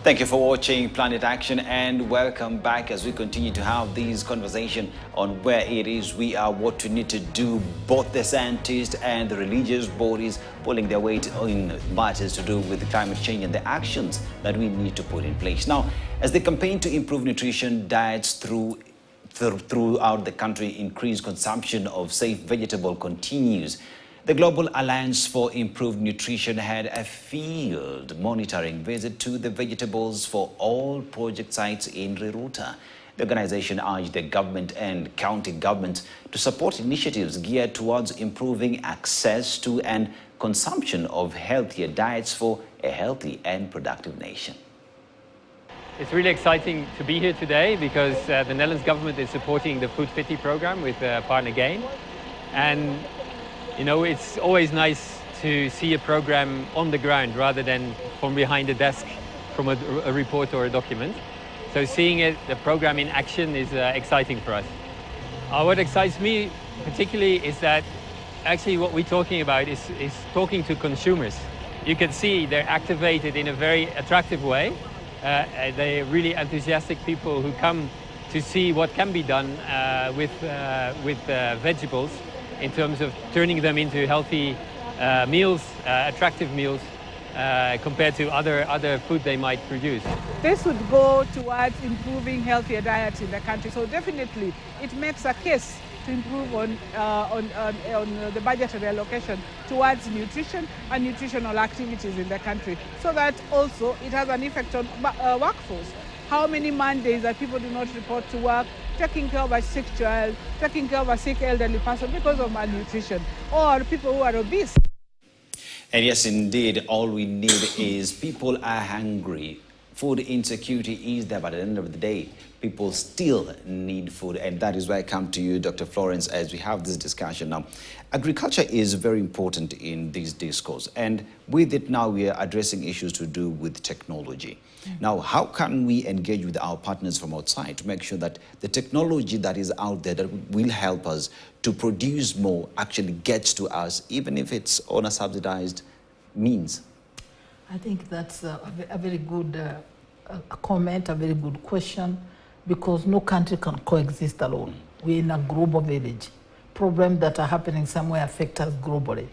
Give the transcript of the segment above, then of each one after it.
Thank you for watching Planet Action and welcome back as we continue to have these conversations on where it is we are, what we need to do, both the scientists and the religious bodies pulling their weight in matters to do with the climate change and the actions that we need to put in place. Now, as the campaign to improve nutrition diets throughout the country, increased consumption of safe vegetable continues. The Global Alliance for Improved Nutrition had a field monitoring visit to the vegetables for all project sites in Riruta. The organization urged the government and county governments to support initiatives geared towards improving access to and consumption of healthier diets for a healthy and productive nation. It's really exciting to be here today because the Netherlands government is supporting the Food 50 program with Partner Gain. And you know, it's always nice to see a program on the ground rather than from behind a desk from a report or a document. So seeing the program in action is exciting for us. What excites me particularly is that actually what we're talking about is talking to consumers. You can see they're activated in a very attractive way. They're really enthusiastic people who come to see what can be done with vegetables, in terms of turning them into healthy meals, attractive meals, compared to other food they might produce. This would go towards improving healthier diets in the country. So definitely it makes a case to improve on the budgetary allocation towards nutrition and nutritional activities in the country. So that also it has an effect on workforce. How many Mondays that people do not report to work, taking care of a sick child, taking care of a sick elderly person because of malnutrition, or people who are obese. And yes, indeed, all we need is people are hungry. Food insecurity is there, but at the end of the day, people still need food. And that is why I come to you, Dr. Florence, as we have this discussion now. Agriculture is very important in this discourse. And with it now, we are addressing issues to do with technology. Now, how can we engage with our partners from outside to make sure that the technology that is out there that will help us to produce more actually gets to us, even if it's on a subsidized means? I think that's a very good comment, a very good question, because no country can coexist alone. We're in a global village. Problems that are happening somewhere affect us globally.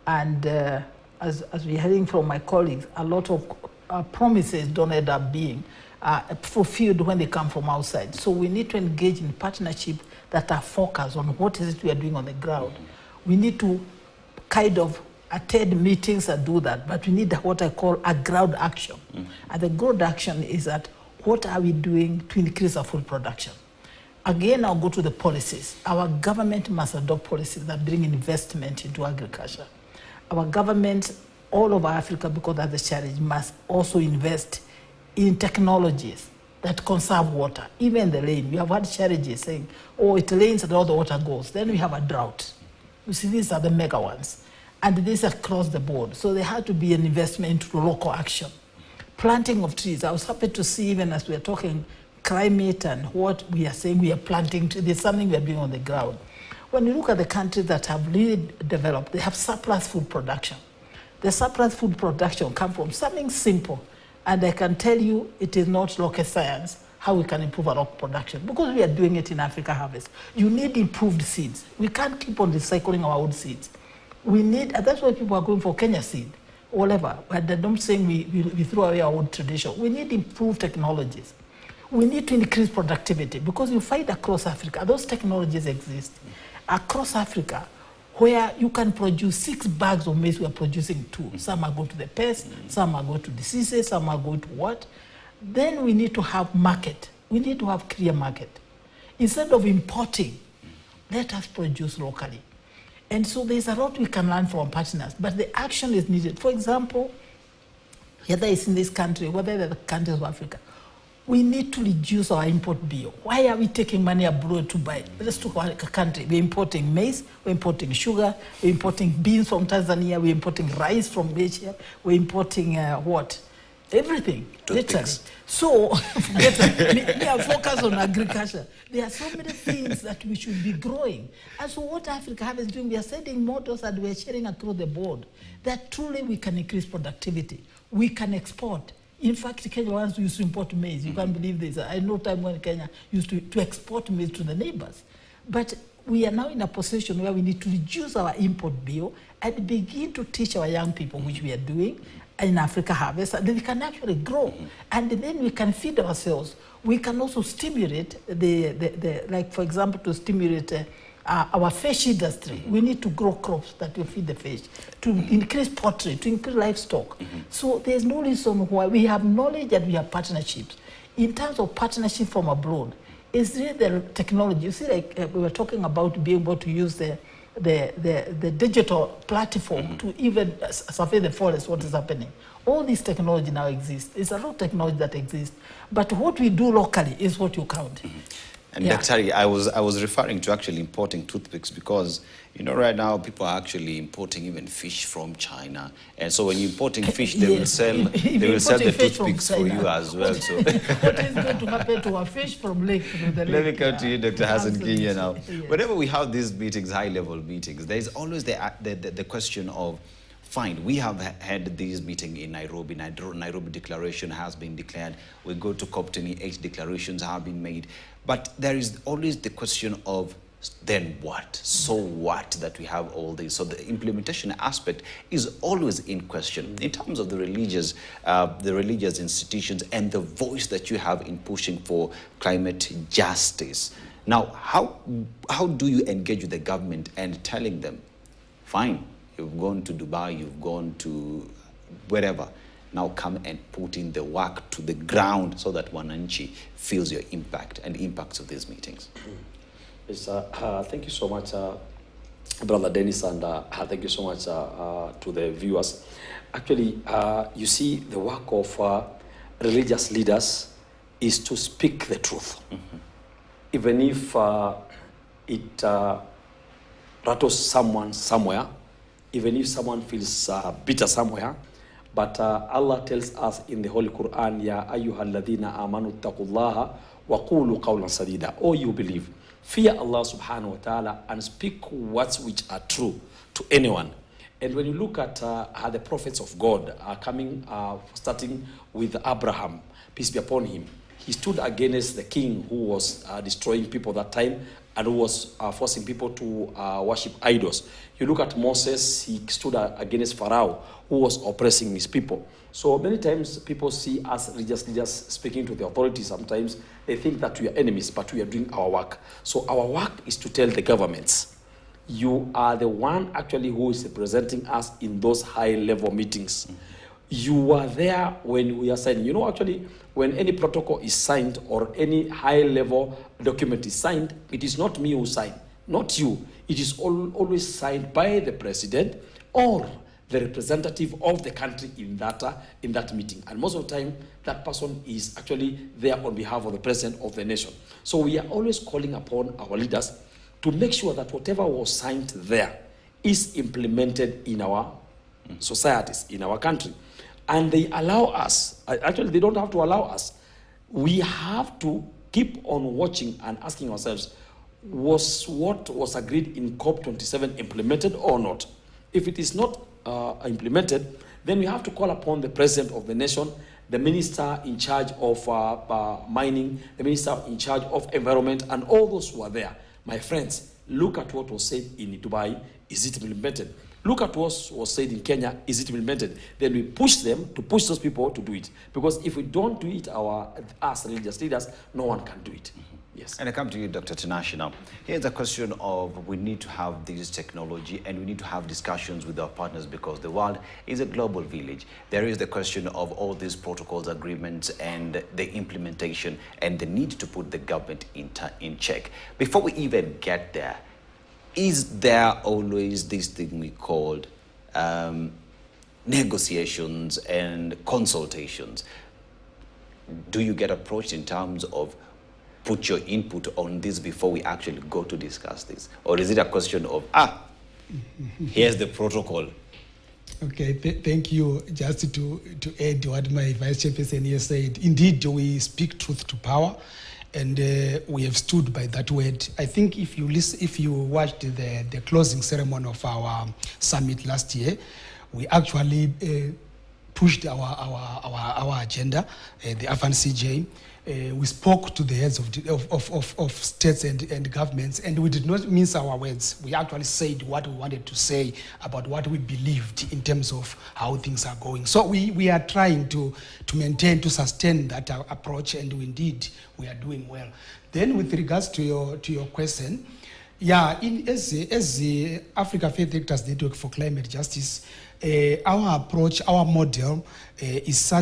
And as we're hearing from my colleagues, a lot of promises don't end up being fulfilled when they come from outside. So we need to engage in partnership that are focused on what is it we are doing on the ground. We need to kind of attend meetings and do that, but we need what I call a ground action. And the ground action is that what are we doing to increase our food production? Again, I'll go to the policies. Our government must adopt policies that bring investment into agriculture. Our governments all over Africa, because that's the challenge, must also invest in technologies that conserve water. Even the rain, we have had challenges saying, oh, it rains and all the water goes. Then we have a drought. You see, these are the mega ones. And this is across the board. So there had to be an investment into local action. Planting of trees. I was happy to see, even as we are talking climate and what we are saying, we are planting trees. There's something we are doing on the ground. When you look at the countries that have really developed, they have surplus food production. The surplus food production comes from something simple. And I can tell you it is not rocket science how we can improve our production, because we are doing it in Africa Harvest. You need improved seeds. We can't keep on recycling our old seeds. We need, and that's why people are going for Kenya seed, whatever. But they're not saying we throw away our old tradition. We need improved technologies. We need to increase productivity, because you find across Africa, those technologies exist. Across Africa, where you can produce 6 bags of maize, we are producing 2. Some are going to the pest, some are going to diseases, some are going to what? Then we need to have market. We need to have clear market. Instead of importing, let us produce locally. And so there's a lot we can learn from partners, but the action is needed. For example, whether it's in this country, whether in the countries of Africa, we need to reduce our import bill. Why are we taking money abroad to buy? Let's talk about a country. We're importing maize, we're importing sugar, we're importing beans from Tanzania, we're importing rice from Asia, we're importing what? Everything. So, we are focused on agriculture. There are so many things that we should be growing. And so what Africa is doing, we are setting models that we are sharing across the board, that truly we can increase productivity. We can export. In fact, Kenya once used to import maize. You can't believe this. I know time when Kenya used to export maize to the neighbors. But we are now in a position where we need to reduce our import bill and begin to teach our young people, which we are doing in Africa Harvest, and then we can actually grow. And then we can feed ourselves. We can also stimulate like for example, to stimulate our fish industry. We need to grow crops that will feed the fish, to increase poultry, to increase livestock. So there's no reason why we have knowledge and we have partnerships. In terms of partnership from abroad, it's really the technology. You see, like we were talking about being able to use the digital platform to even survey the forest, what is happening. All this technology now exists. It's a lot of technology that exists. But what we do locally is what you count. And Dr. I was referring to actually importing toothpicks because, you know, right now people are actually importing even fish from China. And so when you're importing fish, they will sell the toothpicks for you as well. So what is going to happen to our fish from lake to the lake? Let me come to you, Dr. Hassan Kinya now. Yes. Whenever we have these meetings, high-level meetings, there's always the question of, fine, we have had this meeting in Nairobi. Nairobi Declaration has been declared. We go to COP28, declarations have been made. But there is always the question of, then what? So what that we have all this? So the implementation aspect is always in question. In terms of the religious institutions and the voice that you have in pushing for climate justice. Now, how do you engage with the government and telling them, fine, you've gone to Dubai, you've gone to wherever, now come and put in the work to the ground so that Wananchi feels your impact and impacts of these meetings? Yes, thank you so much, Brother Dennis, and thank you so much to the viewers. Actually, you see, the work of religious leaders is to speak the truth. Even if it rattles someone somewhere, even if someone feels bitter somewhere, but Allah tells us in the Holy Quran, Ya ayyuhalladhina amanu taqullaha wa qulu qawlan sadida. Oh, you believe, fear Allah subhanahu wa ta'ala and speak words which are true to anyone. And when you look at how the prophets of God are coming, starting with Abraham, peace be upon him, he stood against the king who was destroying people that time and who was forcing people to worship idols. You look at Moses, he stood against Pharaoh, who was oppressing his people. So many times people see us religious leaders speaking to the authorities. Sometimes they think that we are enemies, but we are doing our work. So our work is to tell the governments, you are the one actually who is representing us in those high-level meetings. You were there when we are signing. You know, actually, when any protocol is signed or any high-level document is signed, it is not me who signed, not you. It is always signed by the president or the representative of the country in that meeting. And most of the time, that person is actually there on behalf of the president of the nation. So we are always calling upon our leaders to make sure that whatever was signed there is implemented in our societies, in our country. And they allow us, actually they don't have to allow us, we have to keep on watching and asking ourselves, was what was agreed in COP27 implemented or not? If it is not implemented, then we have to call upon the president of the nation, the minister in charge of mining, the minister in charge of environment, and all those who are there. My friends, look at what was said in Dubai. Is it implemented? Look at what was said in Kenya. Is it implemented? Then we push them to push those people to do it. Because if we don't do it, us religious leaders, no one can do it. Yes. And I come to you, Dr. Tinashe now. Here's a question of, we need to have this technology and we need to have discussions with our partners because the world is a global village. There is the question of all these protocols, agreements, and the implementation and the need to put the government in check. Before we even get there, is there always this thing we called negotiations and consultations? Do you get approached in terms of put your input on this before we actually go to discuss this? Or is it a question of, here's the protocol? Okay, thank you. Just to add what my vice chairperson here said, indeed, we speak truth to power, and we have stood by that word. I think if you watched the closing ceremony of our summit last year, we actually pushed our agenda, the FNCJ. We spoke to the heads of states and governments, and we did not mince our words. We actually said what we wanted to say about what we believed in terms of how things are going. So we are trying to maintain, to sustain that approach, and indeed we are doing well. Then with regards to your question, yeah, as the Africa Faith Actors Network for Climate Justice, our approach, our model is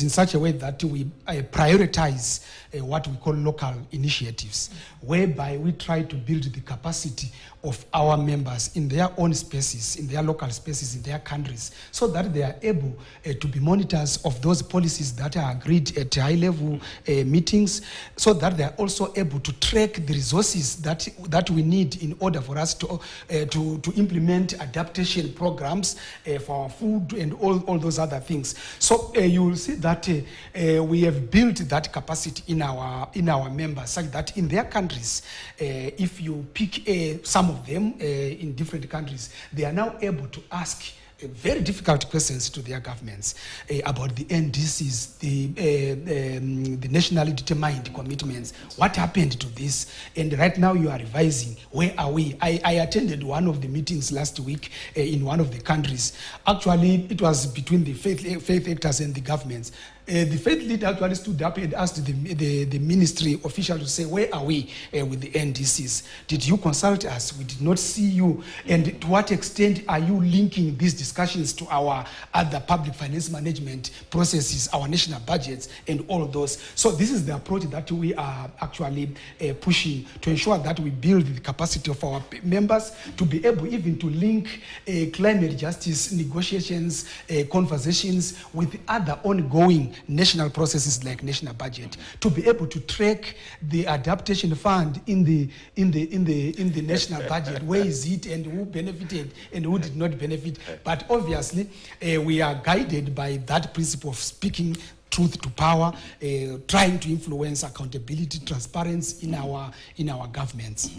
in such a way that we prioritize what we call local initiatives, whereby we try to build the capacity of our members in their own spaces, in their local spaces, in their countries, so that they are able to be monitors of those policies that are agreed at high-level meetings, so that they are also able to track the resources that we need in order for us to implement adaptation programs for our food and all those other things. So you will see that we have built that capacity in our members, such that in their countries, if you pick some of them in different countries, they are now able to ask very difficult questions to their governments about the NDCs, the nationally determined commitments. What happened to this? And right now you are revising. Where are we? I attended one of the meetings last week in one of the countries. Actually, it was between the faith actors and the governments. The faith leader actually stood up and asked the ministry official to say, where are we with the NDCs? Did you consult us? We did not see you. And to what extent are you linking these discussions to our other public finance management processes, our national budgets, and all of those? So this is the approach that we are actually pushing to ensure that we build the capacity of our members to be able even to link climate justice negotiations, conversations with other ongoing national processes like national budget, to be able to track the adaptation fund in the national budget. Where is it, and who benefited and who did not benefit? But obviously we are guided by that principle of speaking truth to power, trying to influence accountability, transparency in our governments.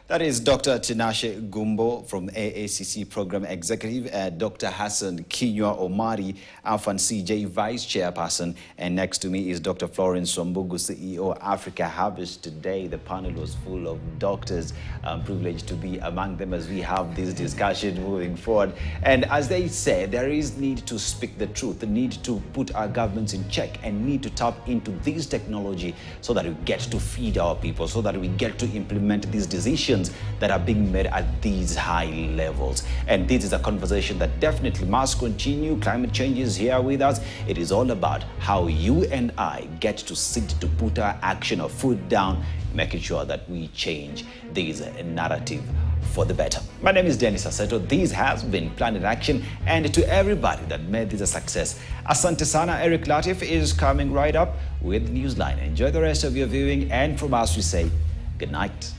That is Dr. Tinashe Gumbo from AACC Program Executive, Dr. Hassan Kinywa Omari, FNCJ Vice Chairperson, and next to me is Dr. Florence Sombugu, CEO Africa Harvest Today. The panel was full of doctors. I'm privileged to be among them as we have this discussion moving forward. And as they say, there is need to speak the truth, the need to put our governments in check, and need to tap into this technology so that we get to feed our people, so that we get to implement these decisions that are being made at these high levels. And this is a conversation that definitely must continue. Climate change is here with us. It is all about how you and I get to sit to put our action of foot down, making sure that we change this narrative for the better. My name is Dennis Aseto. This has been Planet Action, and to everybody that made this a success, Asante Sana. Eric Latif is coming right up with Newsline. Enjoy the rest of your viewing, and from us we say good night.